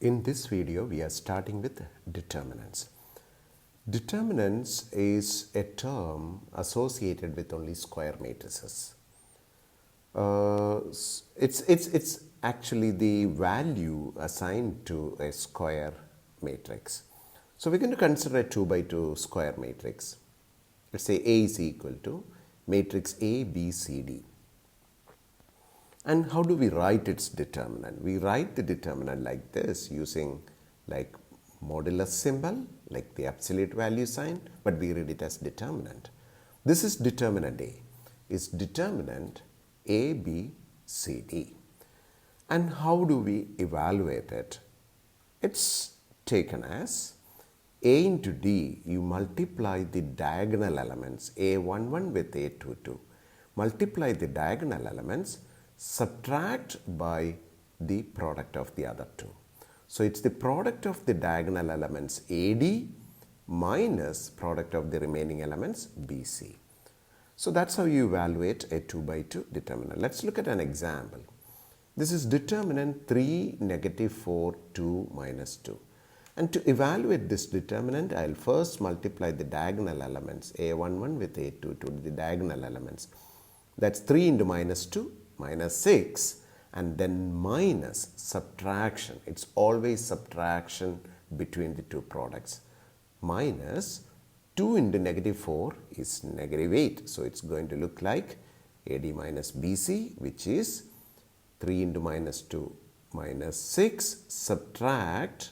In this video, we are starting with determinants. Determinants is a term associated with only square matrices. It's actually the value assigned to a square matrix. So we're going to consider a 2 by 2 square matrix. Let's say A is equal to matrix A, B, C, D. And how do we write its determinant? We write the determinant like this using like modulus symbol, like the absolute value sign, but we read it as determinant. This is determinant A. Is determinant A, B, C, D. And how do we evaluate it? It's taken as A into D, you multiply the diagonal elements A11 with A22. Multiply the diagonal elements, subtract by the product of the other two. So it's the product of the diagonal elements AD minus product of the remaining elements BC. So that's how you evaluate a 2 by 2 determinant. Let's look at an example. This is determinant 3, negative 4, 2, minus 2. And to evaluate this determinant, I'll first multiply the diagonal elements A11 with A22, the diagonal elements. That's 3 into minus 2, minus 6, and then minus subtraction. It's always subtraction between the two products. Minus 2 into negative 4 is negative 8. So it's going to look like AD minus BC, which is 3 into minus 2, minus 6, subtract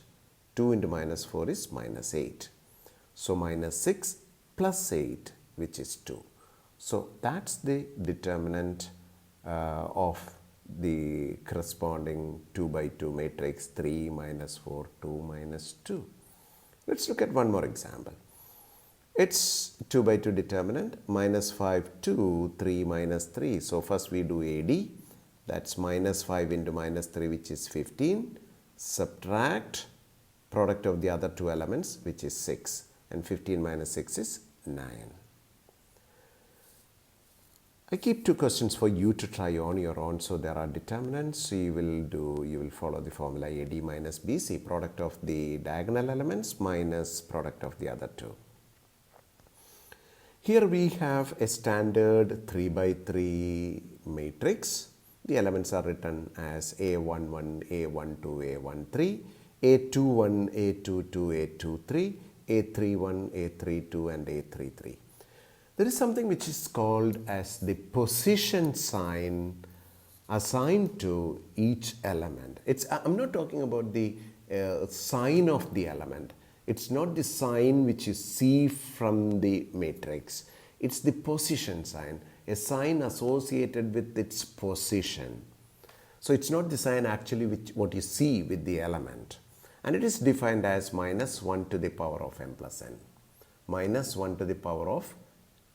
2 into minus 4 is minus 8. So minus 6 plus 8, which is 2. So that's the determinant of the corresponding 2 by 2 matrix 3 minus 4, 2 minus 2. Let's look at one more example. It's 2 by 2 determinant minus 5, 2, 3 minus 3. So first we do AD, that's minus 5 into minus 3, which is 15. Subtract product of the other two elements, which is 6, and 15 minus 6 is 9. I keep two questions for you to try on your own. So there are determinants. You will follow the formula AD minus BC, product of the diagonal elements minus product of the other two. Here we have a standard 3 by 3 matrix. The elements are written as A11, A12, A13, A21, A22, A23, A31, A32, and A33. There is something which is called as the position sign assigned to each element. I'm not talking about the sign of the element. It's not the sign which you see from the matrix. It's the position sign, a sign associated with its position. So it's not the sign actually what you see with the element. And it is defined as minus 1 to the power of m plus n. Minus 1 to the power of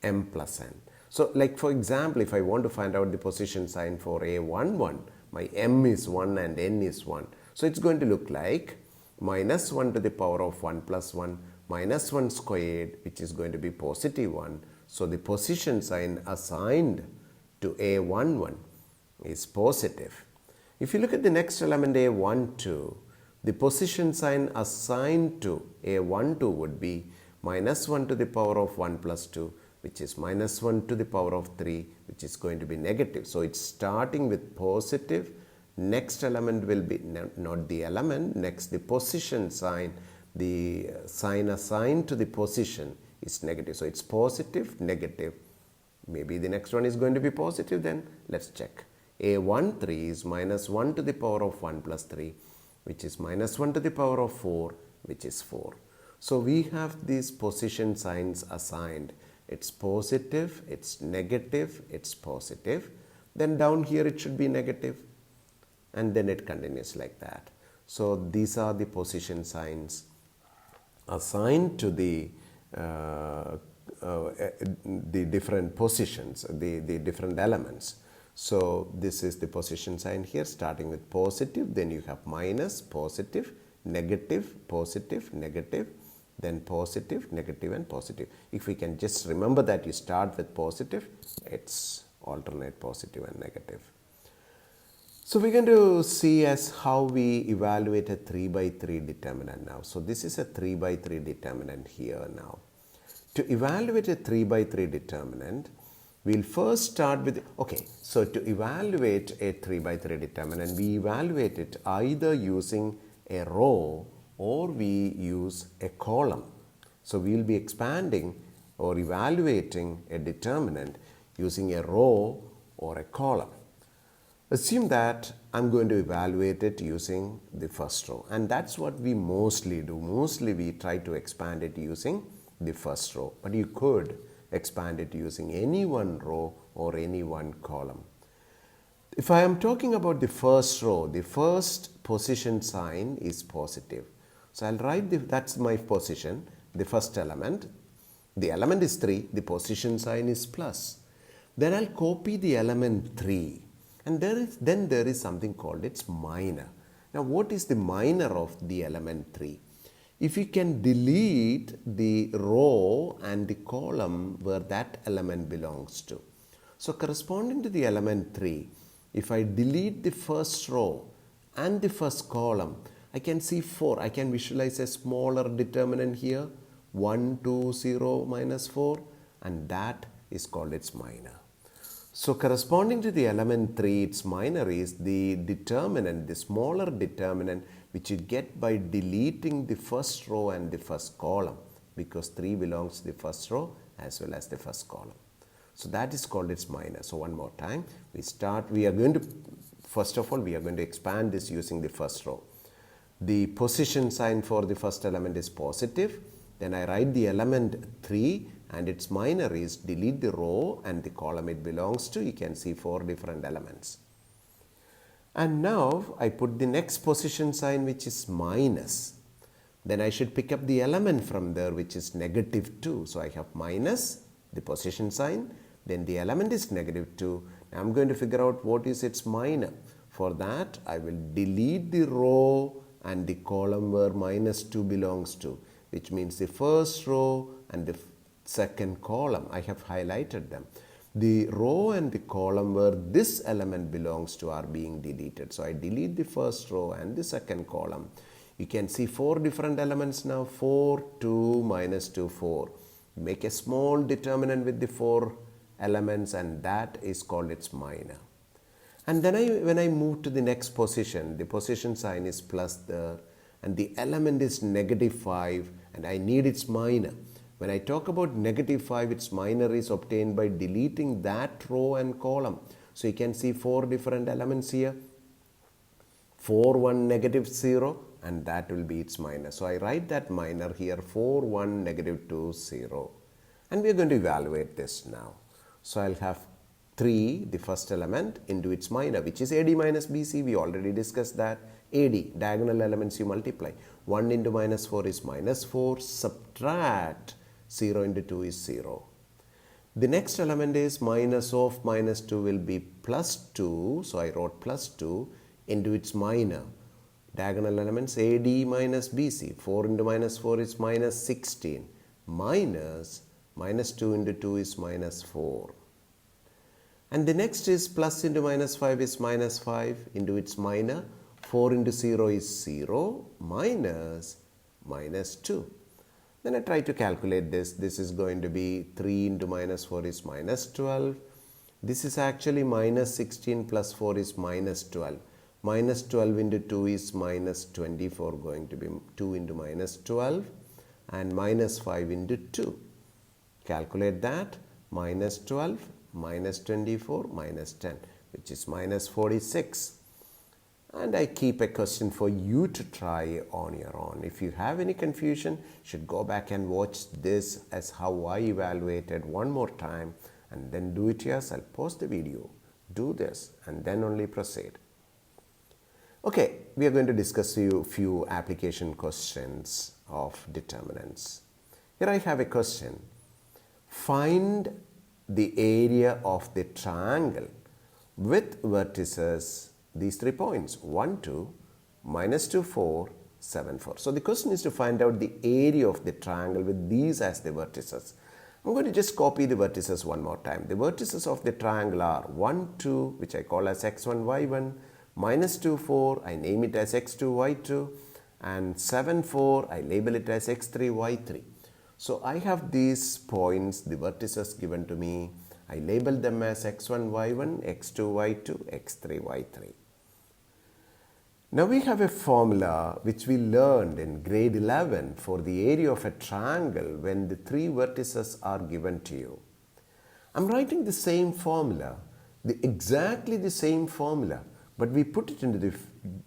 m plus n. So like for example, if I want to find out the position sign for A11, my m is 1 and n is 1. So it's going to look like minus 1 to the power of 1 plus 1 minus 1 squared, which is going to be positive 1. So the position sign assigned to A11 is positive. If you look at the next element A12, the position sign assigned to A12 would be minus 1 to the power of 1 plus 2, which is minus 1 to the power of 3, which is going to be negative. So it's starting with positive. Next element will be not the element, next the position sign. The sign assigned to the position is negative. So it's positive, negative. Maybe the next one is going to be positive, then let's check. A13 is minus 1 to the power of 1 plus 3, which is minus 1 to the power of 4, which is 4. So we have these position signs assigned. It's positive, it's negative, it's positive. Then down here it should be negative. And then it continues like that. So these are the position signs assigned to the different positions, the different elements. So this is the position sign here, starting with positive. Then you have minus, positive, negative, positive, negative. Then positive, negative, and positive. If we can just remember that you start with positive, it's alternate positive and negative. So we're going to see as how we evaluate a 3 by 3 determinant now. So this is a 3 by 3 determinant here now. To evaluate a 3 by 3 determinant, we'll first start with, so to evaluate a 3 by 3 determinant, we evaluate it either using a row or we use a column. So we'll be expanding or evaluating a determinant using a row or a column. Assume that I'm going to evaluate it using the first row, and that's what we mostly do. Mostly we try to expand it using the first row, but you could expand it using any one row or any one column. If I am talking about the first row, the first position sign is positive. So I'll write that's my position, the first element. The element is 3, the position sign is plus. Then I'll copy the element 3. And then there is something called its minor. Now what is the minor of the element 3? If you can delete the row and the column where that element belongs to. So corresponding to the element 3, if I delete the first row and the first column, I can see 4. I can visualize a smaller determinant here, 1, 2, 0, minus 4, and that is called its minor. So corresponding to the element 3, its minor is the determinant, the smaller determinant which you get by deleting the first row and the first column, because 3 belongs to the first row as well as the first column. So that is called its minor. So one more time, first of all, we are going to expand this using the first row. The position sign for the first element is positive. Then I write the element 3 and its minor is delete the row and the column it belongs to. You can see 4 different elements. And now I put the next position sign, which is minus. Then I should pick up the element from there, which is negative 2. So I have minus, the position sign, then the element is negative 2. Now I'm going to figure out what is its minor. For that, I will delete the row and the column where minus 2 belongs to, which means the first row and the second column. I have highlighted them. The row and the column where this element belongs to are being deleted. So I delete the first row and the second column. You can see 4 different elements now. 4, 2, minus 2, 4. Make a small determinant with the 4 elements, and that is called its minor. And then when I move to the next position, the position sign is plus there, and the element is negative 5, and I need its minor. When I talk about negative 5, its minor is obtained by deleting that row and column. So you can see 4 different elements here. 4, 1, negative 0, and that will be its minor. So I write that minor here, 4, 1, negative 2, 0. And we are going to evaluate this now. So I'll have 3, the first element, into its minor, which is AD minus BC. We already discussed that. AD, diagonal elements you multiply. 1 into minus 4 is minus 4. Subtract 0 into 2 is 0. The next element is minus of minus 2 will be plus 2. So I wrote plus 2 into its minor. Diagonal elements AD minus BC. 4 into minus 4 is minus 16. Minus 2 into 2 is minus 4. And the next is plus into minus 5 is minus 5 into its minor. 4 into 0 is 0 minus 2. Then I try to calculate this. This is going to be 3 into minus 4 is minus 12. This is actually minus 16 plus 4 is minus 12. Minus 12 into 2 is minus 24, going to be 2 into minus 12, and minus 5 into 2. Calculate that. Minus 12, minus 24, minus 10, which is minus 46. And I keep a question for you to try on your own. If you have any confusion, you should go back and watch this as how I evaluated one more time, and then do it yourself. Pause the video, do this, and then only proceed. Okay, we are going to discuss a few application questions of determinants. Here I have a question. Find the area of the triangle with vertices, these 3 points, 1, 2, minus 2, 4, 7, 4. So the question is to find out the area of the triangle with these as the vertices. I'm going to just copy the vertices one more time. The vertices of the triangle are 1, 2, which I call as x1, y1, Minus 2, 4, I name it as x2, y2. And 7, 4, I label it as x3, y3. So I have these points, the vertices given to me. I label them as x1, y1, x2, y2, x3, y3. Now we have a formula which we learned in grade 11 for the area of a triangle when the three vertices are given to you. I'm writing the same formula, exactly the same formula, but we put it into the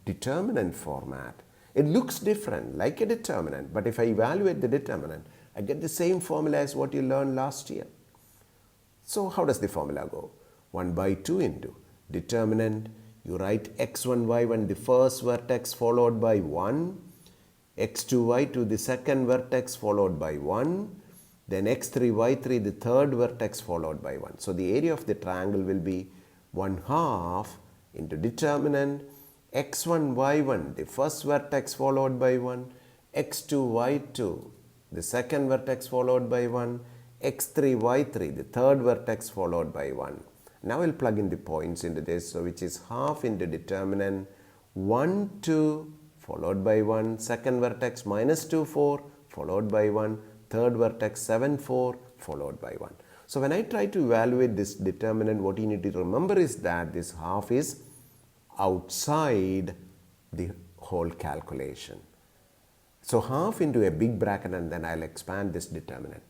determinant format. It looks different, like a determinant, but if I evaluate the determinant, I get the same formula as what you learned last year. So how does the formula go? 1 by 2 into determinant. You write x1, y1, the first vertex followed by 1, x2, y2, the second vertex followed by 1, then x3, y3, the third vertex followed by 1. So the area of the triangle will be 1/2 into determinant, x1, y1, the first vertex followed by 1, x2, y2, the second vertex followed by 1, x3, y3, the third vertex followed by 1. Now we'll plug in the points into this, so which is 1/2 into determinant, 1, 2, followed by 1, second vertex minus 2, 4, followed by 1, third vertex 7, 4, followed by 1. So when I try to evaluate this determinant, what you need to remember is that this 1/2 is outside the whole calculation. So 1/2 into a big bracket, and then I'll expand this determinant.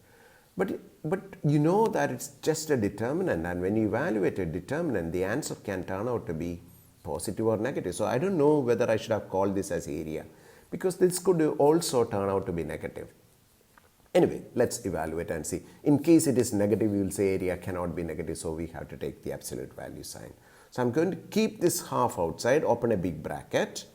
But you know that it's just a determinant, and when you evaluate a determinant, the answer can turn out to be positive or negative. So I don't know whether I should have called this as area, because this could also turn out to be negative. Anyway, let's evaluate and see. In case it is negative, we will say area cannot be negative, so we have to take the absolute value sign. So I'm going to keep this 1/2 outside, open a big bracket.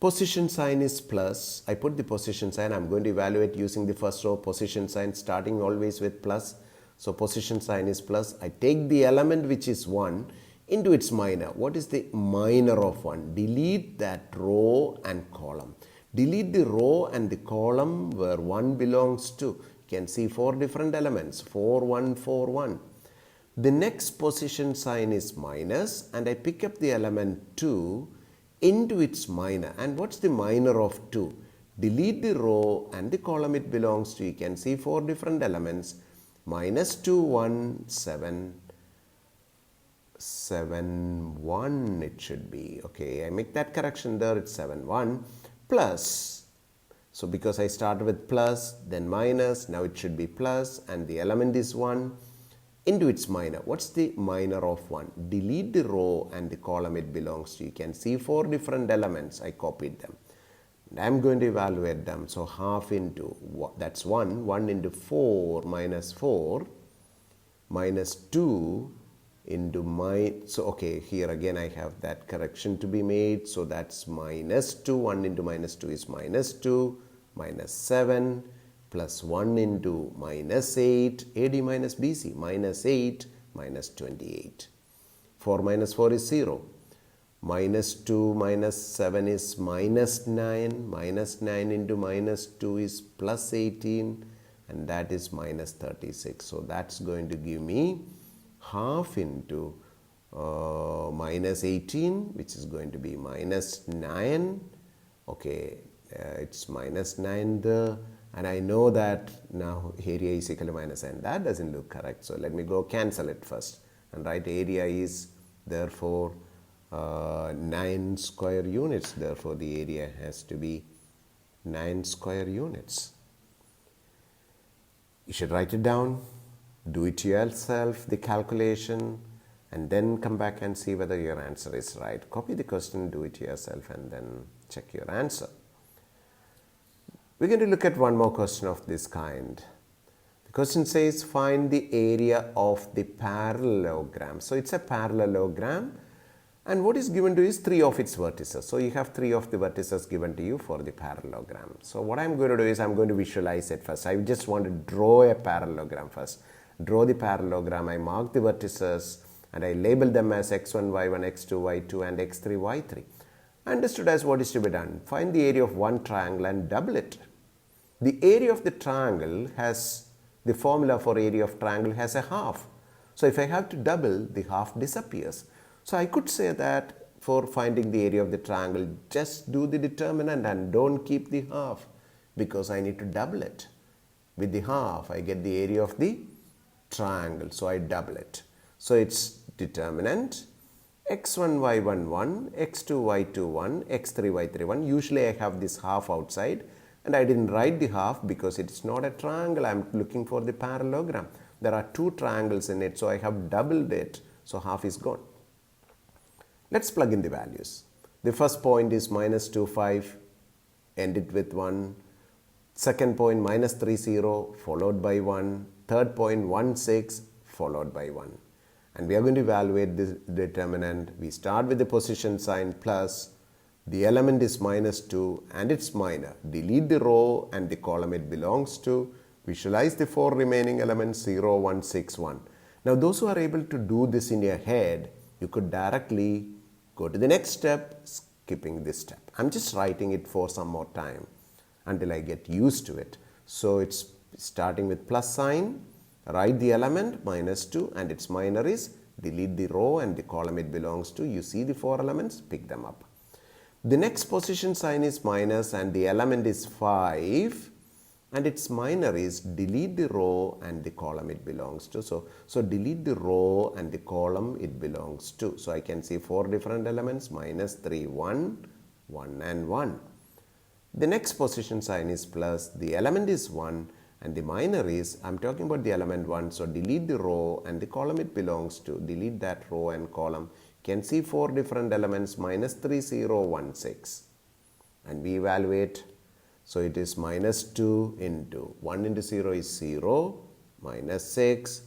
Position sign is plus. I put the position sign. I'm going to evaluate using the first row position sign, starting always with plus. So position sign is plus. I take the element which is 1 into its minor. What is the minor of 1? Delete that row and column. Delete the row and the column where 1 belongs to. You can see 4 different elements, 4, 1, 4, 1. The next position sign is minus, and I pick up the element 2 into its minor. And what's the minor of 2? Delete the row and the column it belongs to. You can see 4 different elements, minus 2, 1, 7, 7, 1 it should be. Okay, I make that correction there, it's 7, 1, plus. So because I started with plus, then minus, now it should be plus, and the element is 1 into its minor. What's the minor of 1? Delete the row and the column it belongs to. You can see 4 different elements. I copied them. And I'm going to evaluate them. So 1/2 into, that's 1. 1 into 4 minus 4 minus 2 into so okay, here again I have that correction to be made. So that's minus 2. 1 into minus 2 is minus 2, minus 7, plus 1 into minus 8, AD minus BC, minus 8, minus 28. 4 minus 4 is 0. Minus 2 minus 7 is minus 9. Minus 9 into minus 2 is plus 18, and that is minus 36. So that's going to give me 1/2 into minus 18, which is going to be minus 9. Okay, it's minus 9 there. And I know that now area is equal to minus n. That doesn't look correct. So let me go cancel it first and write area is therefore 9 square units. Therefore the area has to be 9 square units. You should write it down, do it yourself, the calculation, and then come back and see whether your answer is right. Copy the question, do it yourself, and then check your answer. We're going to look at one more question of this kind. The question says find the area of the parallelogram. So it's a parallelogram, and what is given to you is 3 of its vertices. So you have 3 of the vertices given to you for the parallelogram. So what I'm going to do is I'm going to visualize it first. I just want to draw a parallelogram first. Draw the parallelogram. I mark the vertices and I label them as x1, y1, x2, y2 and x3, y3. Understood as what is to be done. Find the area of one triangle and double it. The area of the triangle has, the formula for area of triangle has a half. So if I have to double, the half disappears. So I could say that for finding the area of the triangle, just do the determinant and don't keep the half, because I need to double it. With the half, I get the area of the triangle, so I double it. So it's determinant x1 y1 1, x2 y2 1, x3 y3 1. Usually I have this half outside, and I didn't write the half because it's not a triangle. I'm looking for the parallelogram. There are two triangles in it, so I have doubled it, so half is gone. Let's plug in the values. The first point is minus 2 5, end it with 1. Second point minus 3 0, followed by 1. Third point 1 6, followed by 1. And we are going to evaluate this determinant. We start with the position sign plus. The element is minus 2 and it's minor. Delete the row and the column it belongs to. Visualize the 4 remaining elements 0, 1, 6, 1. Now those who are able to do this in your head, you could directly go to the next step, skipping this step. I'm just writing it for some more time until I get used to it. So it's starting with plus sign, write the element minus 2 and its minor is, delete the row and the column it belongs to. You see the 4 elements, pick them up. The next position sign is minus and the element is 5 and its minor is, delete the row and the column it belongs to. So delete the row and the column it belongs to. So I can see 4 different elements, minus 3, 1, 1 and 1. The next position sign is plus, the element is 1 and the minor is, I'm talking about the element 1, so delete the row and the column it belongs to. Delete that row and column. You can see 4 different elements, minus 3 0 1 6. And we evaluate. So it is minus 2 into 1 into 0 is 0, minus 6,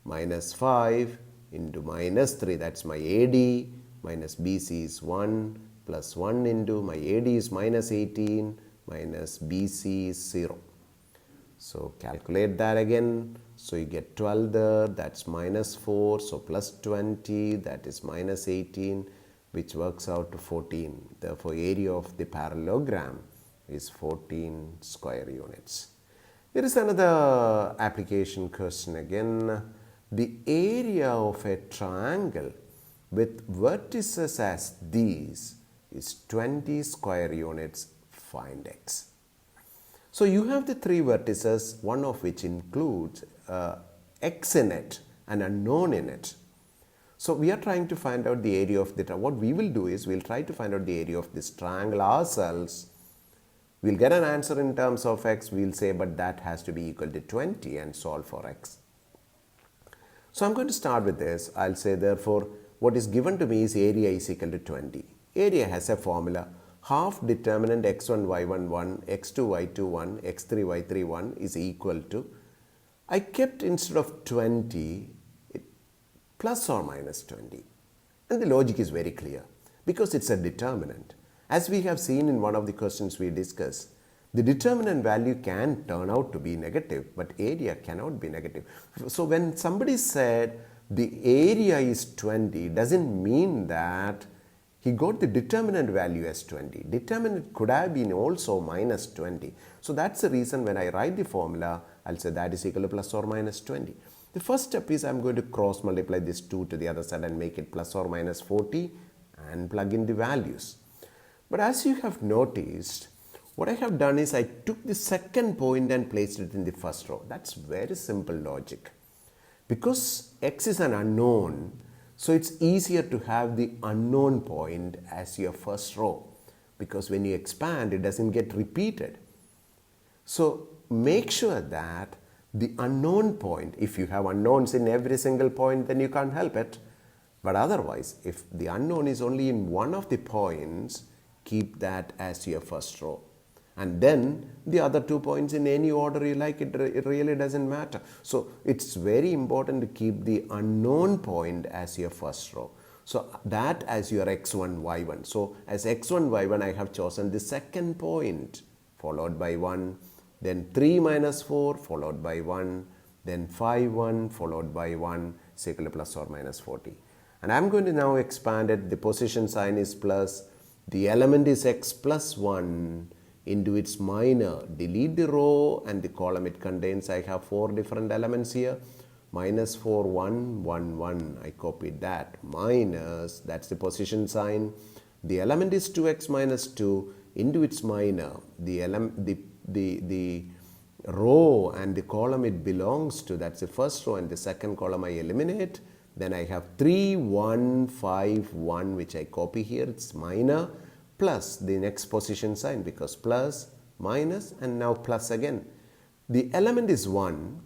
minus 5 into minus 3, that's my AD, minus BC is 1, plus 1 into my AD is minus 18, minus BC is 0. So calculate that again. So you get 12 there, that's minus 4, so plus 20, that is minus 18, which works out to 14. Therefore, area of the parallelogram is 14 square units. There is another application question again. The area of a triangle with vertices as these is 20 square units. Find x. So you have the 3 vertices, one of which includes x in it, an unknown in it. So we are trying to find out the area of the triangle. What we will do is we'll try to find out the area of this triangle ourselves. We'll get an answer in terms of x. We'll say, but that has to be equal to 20 and solve for x. So I'm going to start with this. I'll say, therefore, what is given to me is area is equal to 20. Area has a formula. Half determinant x1 y1 1, x2 y2 1, x3 y3 1 is equal to, I kept instead of 20, plus or minus 20. And the logic is very clear because it's a determinant. As we have seen in one of the questions we discussed, the determinant value can turn out to be negative, but area cannot be negative. So when somebody said the area is 20, doesn't mean that he got the determinant value as 20. Determinant could have been also minus 20. So that's the reason when I write the formula, I'll say that is equal to plus or minus 20. The first step is I'm going to cross multiply this 2 to the other side and make it plus or minus 40 and plug in the values. But as you have noticed, what I have done is I took the second point and placed it in the first row. That's very simple logic. Because x is an unknown, so it's easier to have the unknown point as your first row. Because when you expand, it doesn't get repeated. So make sure that the unknown point, if you have unknowns in every single point, then you can't help it. But otherwise, if the unknown is only in one of the points, keep that as your first row. And then the other 2 points in any order you like, it really doesn't matter. So it's very important to keep the unknown point as your first row. So that as your x1, y1. So as x1, y1, I have chosen the second point, followed by 1. Then 3 minus 4, followed by 1. Then 5, 1, followed by 1, is equal to plus or minus 40. And I'm going to now expand it. The position sign is plus. The element is x plus 1 into its minor. Delete the row and the column it contains. I have 4 different elements here. minus 4, 1, 1, 1. I copied that. Minus, that's the position sign. The element is 2x minus 2 into its minor. The row and the column it belongs to, that's the first row, and the second column I eliminate. Then I have 3, 1, 5, 1, which I copy here. It's minor, plus the next position sign, because plus, minus, and now plus again. The element is 1,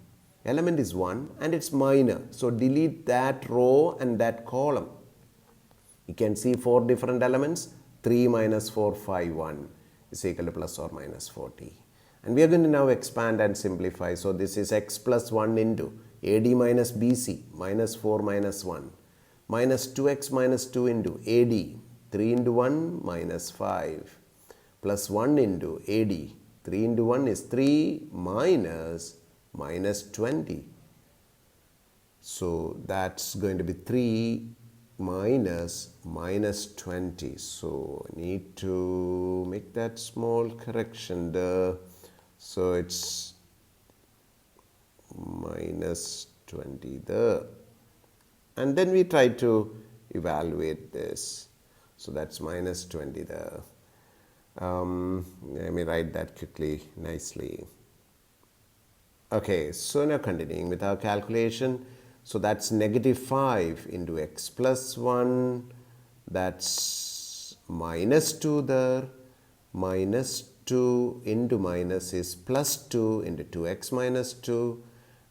and it's minor. So delete that row and that column. You can see 4 different elements. 3 minus 4, 5, 1 is equal to plus or minus 40. And we are going to now expand and simplify. So this is x plus 1 into AD minus BC, minus 4 minus 1, minus 2x minus 2 into AD, 3 into 1 minus 5, plus 1 into AD, 3 into 1 is 3 minus 20. So that's going to be 3 minus 20. So I need to make that small correction there. So it's minus 20 there. And then we try to evaluate this. So that's minus 20 there. Let me write that quickly, nicely. Okay, so now continuing with our calculation. So that's negative 5 into x plus 1. That's minus 2 there. Minus 2 into minus is plus 2 into 2x minus 2.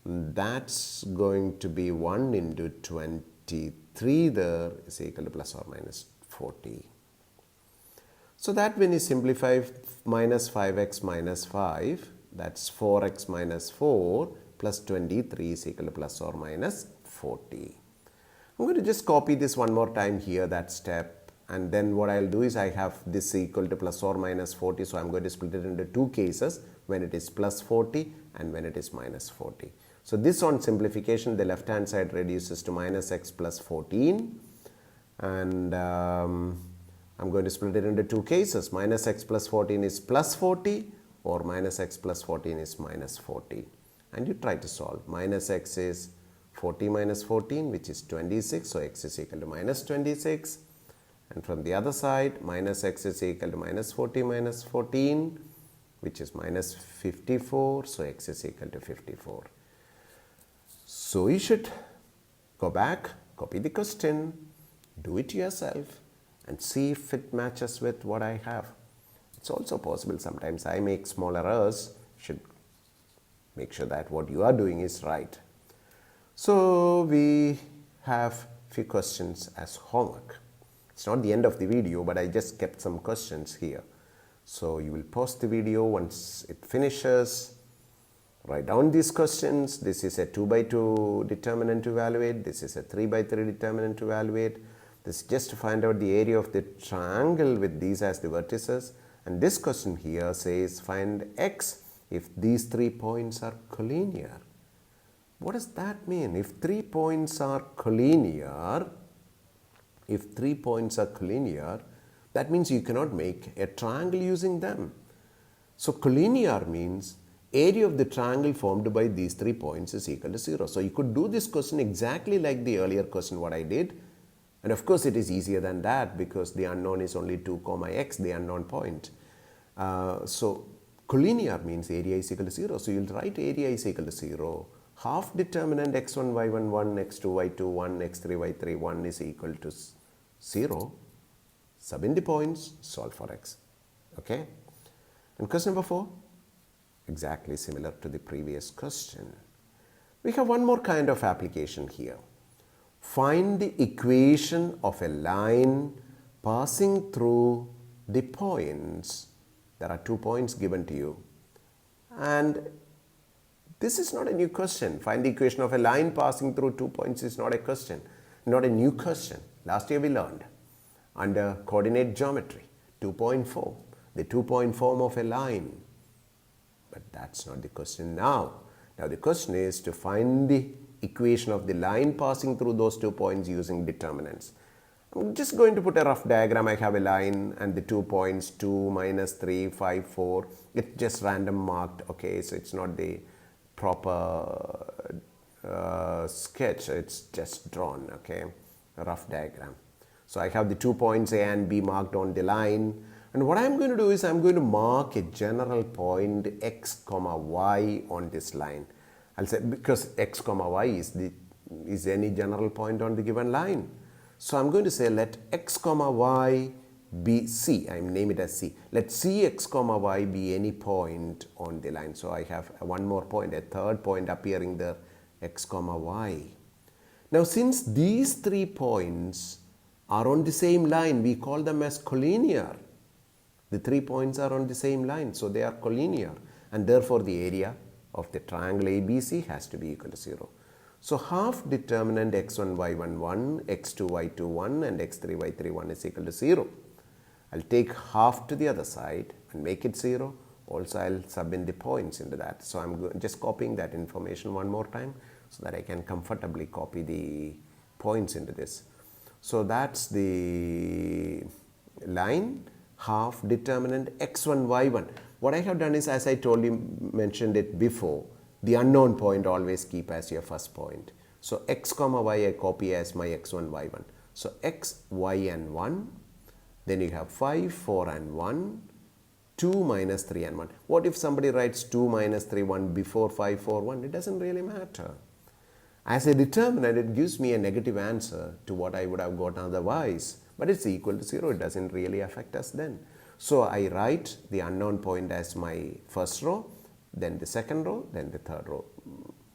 That's going to be 1 into 23 there is equal to plus or minus 40. So that when you simplify, minus 5x minus 5, that's 4x minus 4 plus 23 is equal to plus or minus 40. I'm going to just copy this one more time here, that step. And then what I'll do is I have this equal to plus or minus 40. So I'm going to split it into two cases, when it is plus 40 and when it is minus 40. So this on simplification, the left hand side reduces to minus x plus 14. And I'm going to split it into two cases. Minus x plus 14 is plus 40, or minus x plus 14 is minus 40. And you try to solve. Minus x is 40 minus 14, which is 26. So x is equal to minus 26. And from the other side, minus x is equal to minus 40 minus 14, which is minus 54. So x is equal to 54. So you should go back, copy the question, do it yourself, and see if it matches with what I have. It's also possible sometimes I make small errors. You should make sure that what you are doing is right. So we have few questions as homework. It's not the end of the video, but I just kept some questions here. So you will pause the video once it finishes. Write down these questions. This is a 2 by 2 determinant to evaluate. This is a 3 by 3 determinant to evaluate. This is just to find out the area of the triangle with these as the vertices. And this question here says find x if these 3 points are collinear. What does that mean? If 3 points are collinear, that means you cannot make a triangle using them. So collinear means area of the triangle formed by these 3 points is equal to 0. So you could do this question exactly like the earlier question what I did. And of course it is easier than that because the unknown is only 2, x, the unknown point. So collinear means area is equal to 0. So you'll write area is equal to 0. Half determinant x1, y1, 1, x2, y2, 1, x3, y3, 1 is equal to 0. Sub in the points, solve for x. Okay? And question number 4, exactly similar to the previous question. We have one more kind of application here. Find the equation of a line passing through the points. There are 2 points given to you. And this is not a new question. Find the equation of a line passing through 2 points is not a question, not a new question. Last year we learned under coordinate geometry, 2.4, the 2-point form of a line. But that's not the question now. Now the question is to find the equation of the line passing through those 2 points using determinants. I'm just going to put a rough diagram. I have a line and the 2 points, 2, minus 3, 5, 4. It's just random marked, okay, so it's not the proper sketch, it's just drawn, okay, a rough diagram. So I have the 2 points A and B marked on the line, and what I'm going to do is I'm going to mark a general point x comma y on this line. I'll say because x comma y is any general point on the given line. So I'm going to say let x comma y be C. I name it as C. Let Cx comma y be any point on the line. So I have one more point, a third point appearing there, x comma y. Now since these 3 points are on the same line, we call them as collinear. The 3 points are on the same line, so they are collinear, and therefore the area of the triangle ABC has to be equal to 0. So half determinant x1 y1 1, x2 y2 1 and x3 y3 1 is equal to 0. I'll take half to the other side and make it 0. Also I'll sub in the points into that. So I'm just copying that information one more time so that I can comfortably copy the points into this. So that's the line half determinant x1 y1. What I have done is, as I told you, mentioned it before, the unknown point always keep as your first point. So x comma y I copy as my x1 y1. So x, y and 1. Then you have 5, 4 and 1, 2 minus 3 and 1. What if somebody writes 2 minus 3, 1 before 5, 4, 1? It doesn't really matter. As a determinant, it gives me a negative answer to what I would have got otherwise. But it's equal to 0. It doesn't really affect us then. So I write the unknown point as my first row, then the second row, then the third row.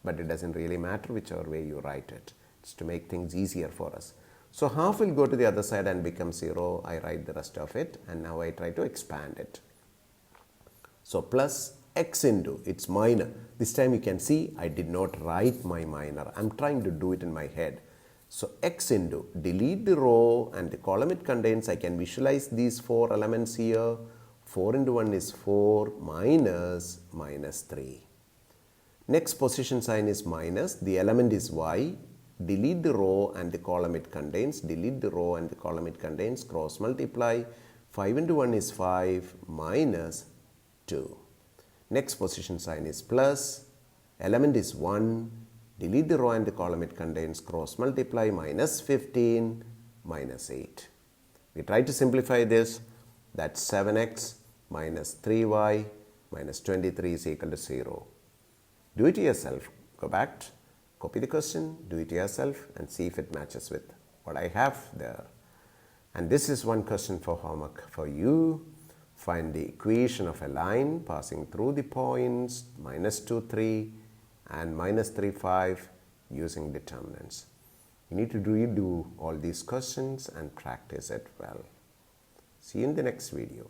But it doesn't really matter whichever way you write it. It's to make things easier for us. So half will go to the other side and become 0. I write the rest of it, and now I try to expand it. So plus x into, it's minor. This time you can see I did not write my minor. I'm trying to do it in my head. So x into, delete the row and the column it contains. I can visualize these 4 elements here. 4 into 1 is 4 minus minus 3. Next position sign is minus. The element is y. Delete the row and the column it contains. Delete the row and the column it contains. Cross multiply. 5 into 1 is 5 minus 2. Next position sign is plus. Element is 1. Delete the row and the column it contains. Cross multiply. Minus 15 minus 8. We try to simplify this. That's 7x minus 3y minus 23 is equal to 0. Do it yourself. Go back, copy the question, do it yourself and see if it matches with what I have there. And this is one question for homework for you. Find the equation of a line passing through the points minus 2, 3 and minus 3, 5 using determinants. You need to redo all these questions and practice it well. See you in the next video.